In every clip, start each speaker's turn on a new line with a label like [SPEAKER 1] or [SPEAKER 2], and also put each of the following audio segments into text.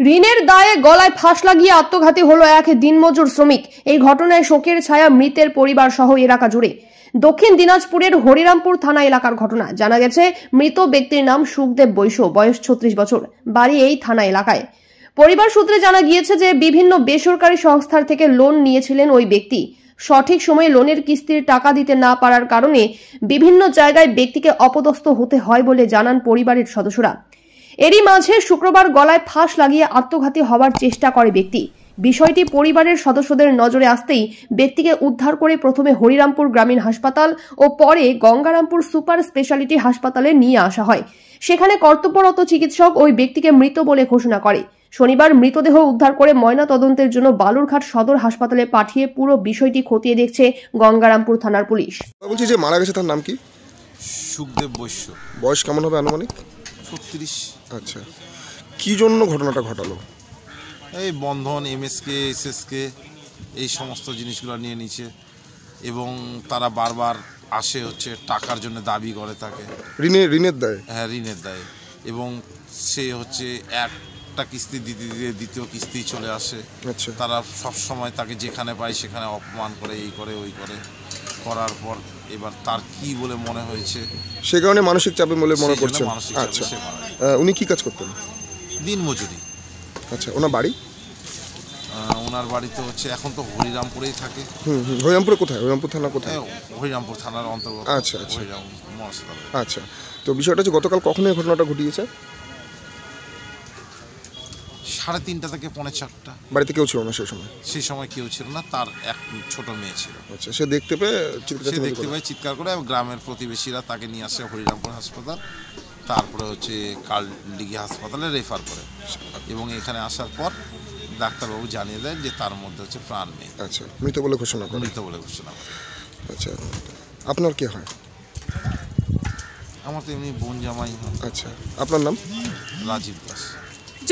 [SPEAKER 1] ঋণের দায়ে গলায় ফাঁস লাগিয়ে আত্মঘাতী হলো এক দিনমজুর শ্রমিক। এই ঘটনায় শোকের ছায়া মৃতের পরিবার সহ এলাকা জুড়ে। দক্ষিণ দিনাজপুরের হরিরামপুর থানা এলাকার ঘটনা। জানা গেছে, মৃত ব্যক্তির নাম সুখদেব বৈশ্য, বয়স 36 বছর, বাড়ি এই থানা এলাকায়। পরিবার সূত্রে জানা গিয়েছে যে বিভিন্ন বেসরকারি সংস্থার থেকে লোন নিয়েছিলেন ওই ব্যক্তি। সঠিক সময়ে লোনের কিস্তির টাকা দিতে না পারার কারণে বিভিন্ন জায়গায় ব্যক্তিকে অপদস্থ হতে হয় বলে জানান পরিবারের সদস্যরা। এরই মাঝে শুক্রবার গলায় ফাঁস লাগিয়ে আত্মঘাতী হওয়ার চেষ্টা করে ব্যক্তি। বিষয়টি পরিবারের সদস্যদের নজরে আসতেই ব্যক্তিকে উদ্ধার করে প্রথমে হরিরামপুর গ্রামীণ হাসপাতাল ও পরে গঙ্গারামপুর সুপার স্পেশালিটি হাসপাতালে নিয়ে আসা হয়। সেখানে কর্তব্যরত চিকিৎসক ওই ব্যক্তিকে মৃত বলে ঘোষণা করে। শনিবার মৃতদেহ উদ্ধার করে ময়না তদন্তের জন্য বালুরঘাট সদর হাসপাতালে পাঠিয়ে পুরো বিষয়টি খতিয়ে দেখছে গঙ্গারামপুর থানার পুলিশ।
[SPEAKER 2] বলছি যে মারা গেছে তার নাম কি?
[SPEAKER 3] সুখদেব বৈশ্য।
[SPEAKER 2] বয়স কেমন হবে আনুমানিক?
[SPEAKER 3] 36।
[SPEAKER 2] আচ্ছা, কি জন্য ঘটনাটা ঘটালো?
[SPEAKER 3] এই বন্ধন, এমএসকে, এসএসকে এই সমস্ত জিনিসগুলো নিয়ে নিচ্ছে এবং তারা বারবার আসে হচ্ছে টাকার জন্য দাবি করে তাকে।
[SPEAKER 2] ঋণের দায়?
[SPEAKER 3] হ্যাঁ, ঋণের দায়। এবং সে হচ্ছে একটা কিস্তি দিতে দিতে দ্বিতীয় কিস্তি চলে আসে।
[SPEAKER 2] আচ্ছা,
[SPEAKER 3] তারা সব সময় তাকে যেখানে পায় সেখানে অপমান করে, এই করে ওই করে, করার পর এবার তার কি বলে মনে হয়েছে
[SPEAKER 2] সে কারণে মানসিক চাপে বলে মনে করছেন।
[SPEAKER 3] আচ্ছা,
[SPEAKER 2] উনি কি কাজ করতেন?
[SPEAKER 3] দিনমজুরি।
[SPEAKER 2] আচ্ছা, ওনার বাড়ি?
[SPEAKER 3] ওনার বাড়ি তো হচ্ছে এখন তো হরিরামপুরেই থাকে।
[SPEAKER 2] হরিরামপুরে কোথায়? হরিরামপুর থানা কোথায়?
[SPEAKER 3] হরিরামপুর থানার অন্তর্গত।
[SPEAKER 2] আচ্ছা আচ্ছা
[SPEAKER 3] মহাসদর।
[SPEAKER 2] আচ্ছা, তো বিষয়টা হচ্ছে গতকাল কখন এই ঘটনাটা ঘটিয়েছে?
[SPEAKER 3] 3:30 থেকে 4:45।
[SPEAKER 2] বাড়িতে কেউ ছিল না সেই সময়?
[SPEAKER 3] সেই সময় কেউ ছিল না, তার এক ছোট মেয়ে ছিল।
[SPEAKER 2] আচ্ছা, সে দেখতে পেয়ে
[SPEAKER 3] চিৎকার করে গ্রামের প্রতিবেশীরা তাকে নিয়ে আসে হরিরামপুর হাসপাতাল, তারপরে হচ্ছে কালডিঘি হাসপাতালে রেফার করে এবং এখানে আসার পর ডাক্তারবাবু জানিয়ে দেন যে তার মধ্যে হচ্ছে প্রাণ নেই।
[SPEAKER 2] আচ্ছা, মৃত বলে ঘোষণা করে? আচ্ছা, আপনার কি হয়?
[SPEAKER 3] আমার তো এমনি বোন জামাই হয়।
[SPEAKER 2] আচ্ছা, আপনার নাম?
[SPEAKER 3] রাজীব দাস।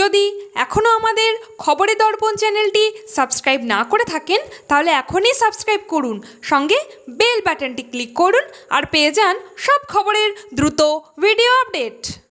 [SPEAKER 4] যদি এখনও আমাদের খবরের দর্পণ চ্যানেলটি সাবস্ক্রাইব না করে থাকেন তাহলে এখনই সাবস্ক্রাইব করুন, সঙ্গে বেল বাটনটি ক্লিক করুন আর পেয়ে যান সব খবরের দ্রুত ভিডিও আপডেট।